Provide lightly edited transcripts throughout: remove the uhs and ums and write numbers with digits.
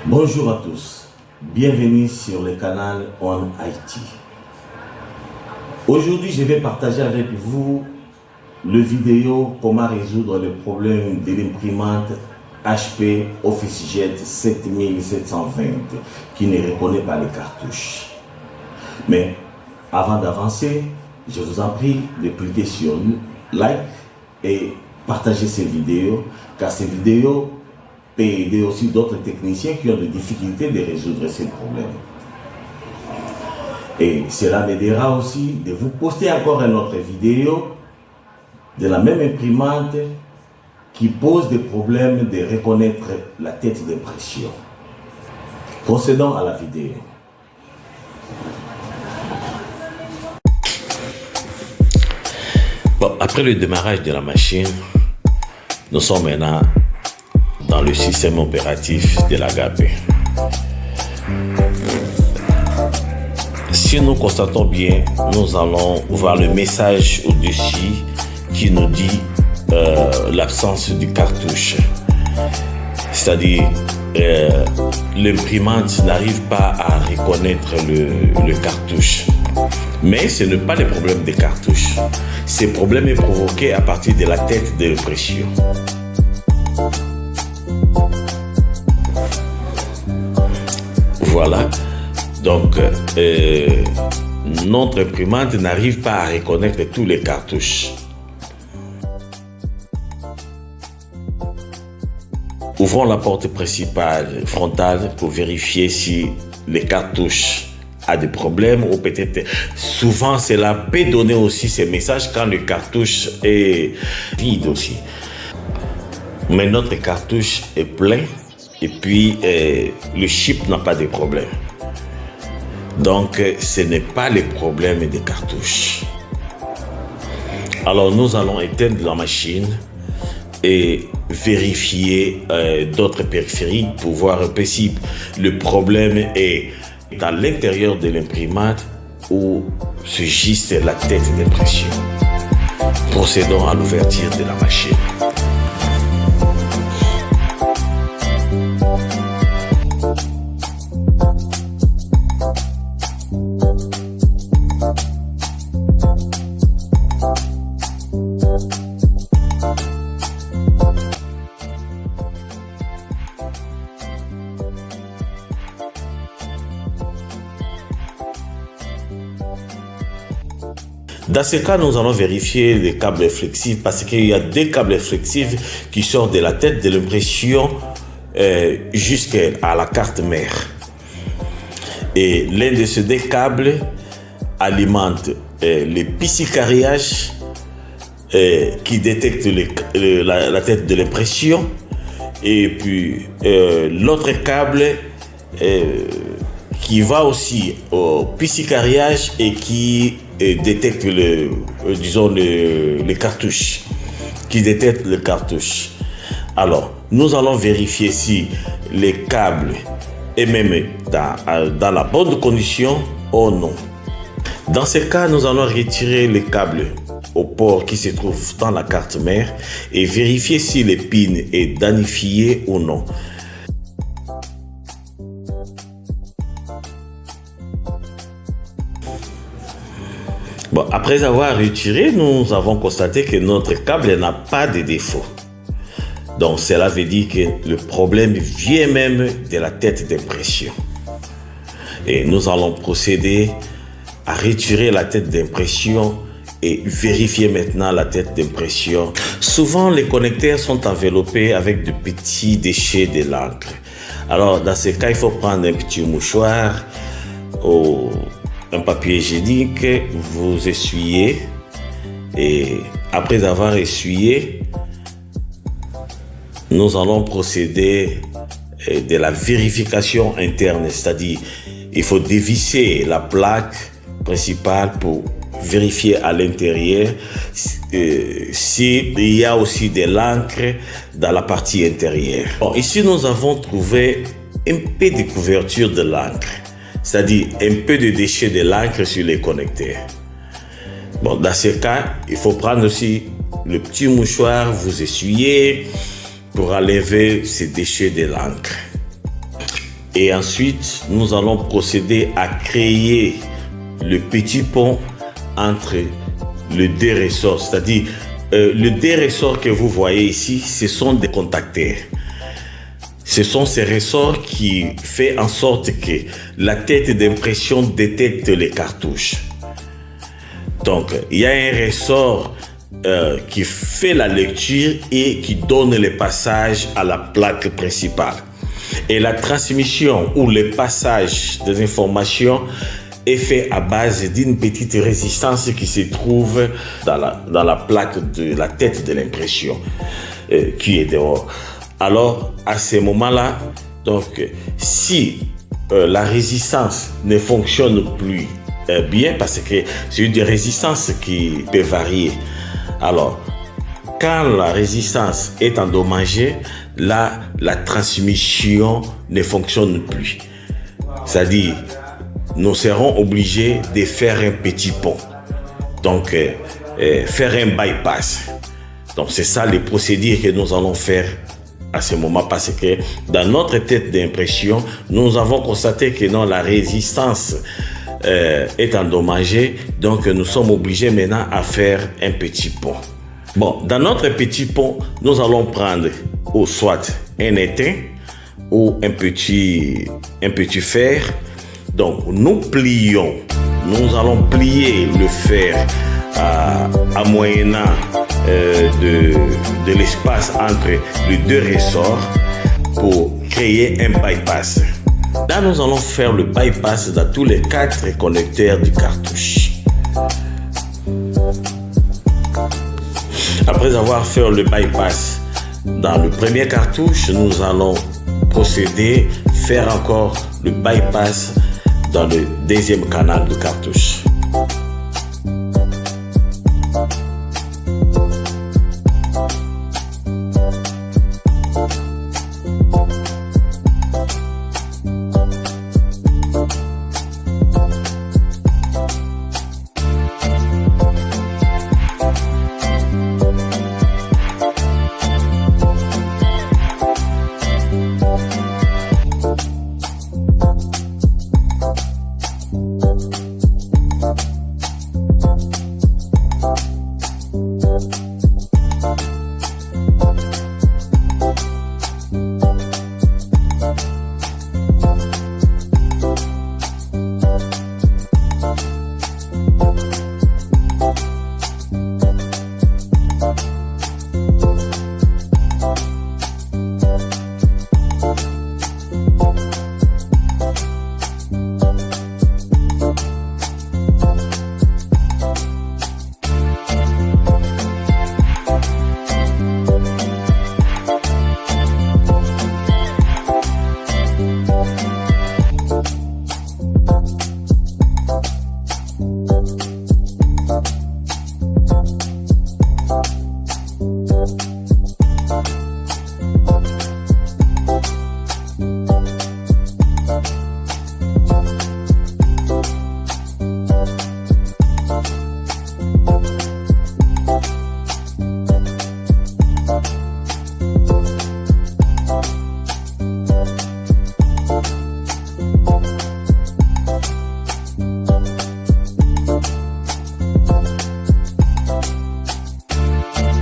Bonjour à tous, bienvenue sur le canal On IT. Aujourd'hui, je vais partager avec vous le vidéo comment résoudre le problème de l'imprimante HP OfficeJet 7720 qui ne reconnaît pas les cartouches. Mais avant d'avancer, je vous en prie de cliquer sur like et partager ces vidéos, car ces vidéos peut aider aussi d'autres techniciens qui ont des difficultés de résoudre ces problèmes. Et cela m'aidera aussi de vous poster encore une autre vidéo de la même imprimante qui pose des problèmes de reconnaître la tête d'impression. Procédons à la vidéo. Bon, après le démarrage de la machine, nous sommes maintenant dans le système opératif de l'HP. Si nous constatons bien, nous allons voir le message au-dessus qui nous dit l'absence du cartouche. C'est-à-dire, l'imprimante n'arrive pas à reconnaître le cartouche. Mais ce n'est pas le problème des cartouches. Ce problème est provoqué à partir de la tête d'impression. Voilà, donc notre imprimante n'arrive pas à reconnaître tous les cartouches. Ouvrons la porte principale frontale pour vérifier si les cartouches a des problèmes ou peut-être souvent cela peut donner aussi ces messages quand le cartouche est vide aussi. Mais notre cartouche est plein. Et puis, le chip n'a pas de problème. Donc, ce n'est pas le problème des cartouches. Alors, nous allons éteindre la machine et vérifier d'autres périphériques pour voir un peu si le problème est à l'intérieur de l'imprimante ou c'est juste la tête d'impression. Procédons à l'ouverture de la machine. Dans ce cas, nous allons vérifier les câbles flexibles parce qu'il y a deux câbles flexibles qui sortent de la tête de l'impression jusqu'à la carte mère. Et l'un de ces deux câbles alimente le piscicarriage qui détecte la tête de l'impression et puis l'autre câble qui va aussi au piscicarriage et qui détecte le cartouche, qui détecte le cartouche. Alors, nous allons vérifier si les câbles est même dans la bonne condition ou non. Dans ce cas, nous allons retirer les câbles au port qui se trouve dans la carte mère et vérifier si le pin est danifié ou non. Bon, après avoir retiré, nous avons constaté que notre câble n'a pas de défaut. Donc, cela veut dire que le problème vient même de la tête d'impression. Et nous allons procéder à retirer la tête d'impression et vérifier maintenant la tête d'impression. Souvent, les connecteurs sont enveloppés avec de petits déchets de l'encre. Alors, dans ce cas, il faut prendre un petit mouchoir ou un papier hygiénique, vous essuyez et après avoir essuyé, nous allons procéder de la vérification interne, c'est-à-dire il faut dévisser la plaque principale pour vérifier à l'intérieur s'il y a aussi de l'encre dans la partie intérieure. Bon, ici, nous avons trouvé un peu de couverture de l'encre, c'est-à-dire un peu de déchets de l'encre sur les connecteurs. Bon, dans ce cas, il faut prendre aussi le petit mouchoir, vous essuyez pour enlever ces déchets de l'encre. Et ensuite, nous allons procéder à créer le petit pont entre les deux ressorts. C'est-à-dire, les deux ressorts que vous voyez ici, ce sont des contacteurs. Ce sont ces ressorts qui font en sorte que la tête d'impression détecte les cartouches. Donc, il y a un ressort qui fait la lecture et qui donne le passage à la plaque principale. Et la transmission ou le passage des informations est fait à base d'une petite résistance qui se trouve dans la plaque de la tête de l'impression qui est dehors. Alors, à ce moment-là, donc, si la résistance ne fonctionne plus bien, parce que c'est une résistance qui peut varier. Alors, quand la résistance est endommagée, là, la transmission ne fonctionne plus. C'est-à-dire, nous serons obligés de faire un petit pont. Donc, faire un bypass. Donc, c'est ça les procédures que nous allons faire à ce moment, parce que dans notre tête d'impression, nous avons constaté que non, la résistance est endommagée, donc nous sommes obligés maintenant à faire un petit pont. Bon, dans notre petit pont, nous allons prendre ou soit un étain ou un petit fer. Donc nous allons plier le fer à moyennant de l'espace entre les deux ressorts pour créer un bypass. Là, nous allons faire le bypass dans tous les 4 connecteurs du cartouche. Après avoir fait le bypass dans le premier cartouche, nous allons procéder à faire encore le bypass dans le deuxième canal de cartouche.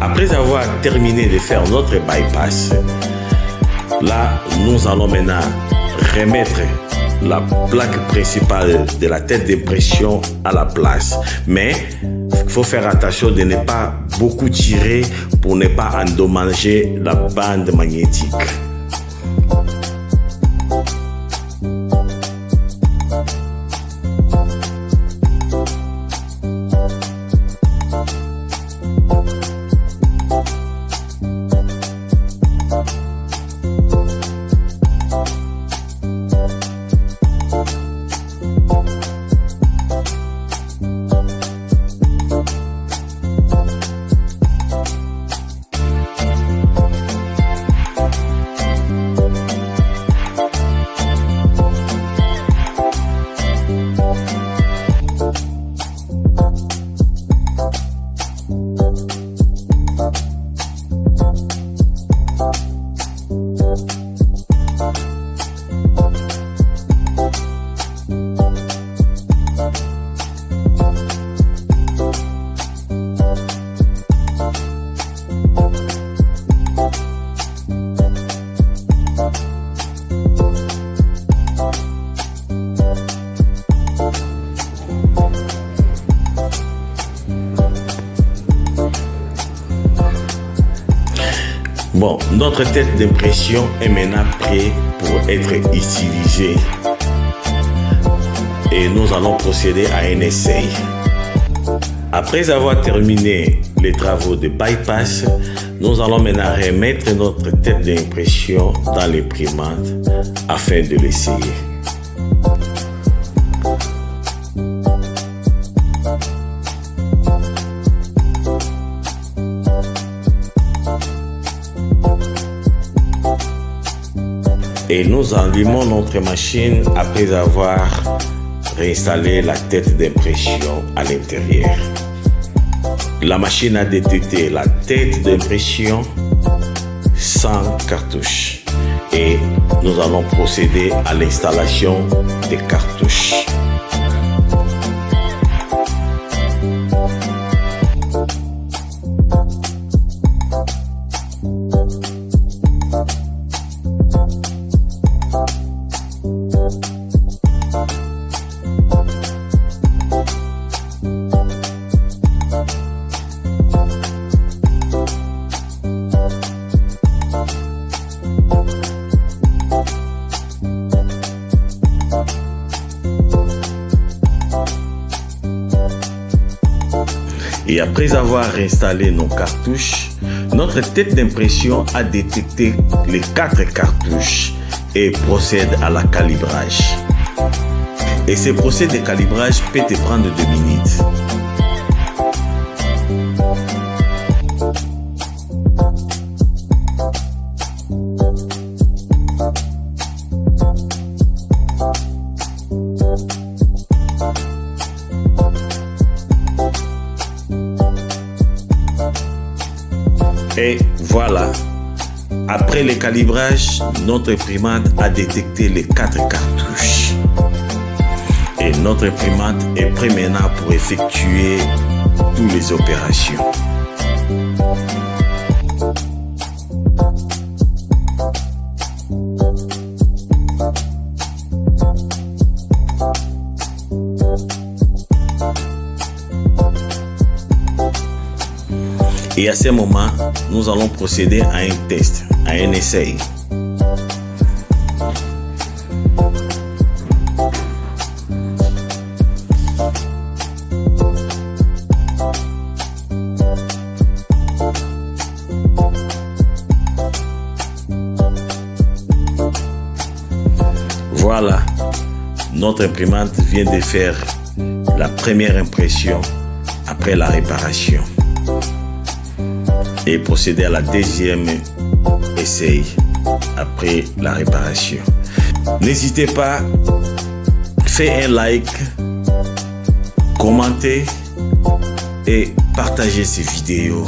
Après avoir terminé de faire notre bypass, là, nous allons maintenant remettre la plaque principale de la tête d'impression à la place. Mais il faut faire attention de ne pas beaucoup tirer pour ne pas endommager la bande magnétique. Notre tête d'impression est maintenant prête pour être utilisée. Et nous allons procéder à un essai. Après avoir terminé les travaux de bypass, nous allons maintenant remettre notre tête d'impression dans l'imprimante afin de l'essayer. Et nous allumons notre machine après avoir réinstallé la tête d'impression à l'intérieur. La machine a détecté la tête d'impression sans cartouche et nous allons procéder à l'installation des cartouches. Et après avoir installé nos cartouches, notre tête d'impression a détecté les 4 cartouches et procède à la calibrage. Et ce procédé de calibrage peut te prendre 2 minutes. Et voilà, après le calibrage, notre imprimante a détecté les 4 cartouches. Et notre imprimante est prête maintenant pour effectuer toutes les opérations. Et à ce moment, nous allons procéder à un test, à un essai. Voilà, notre imprimante vient de faire la première impression après la réparation. Et procéder à la deuxième essai après la réparation. N'hésitez pas, faites un like, commentez et partagez ces vidéos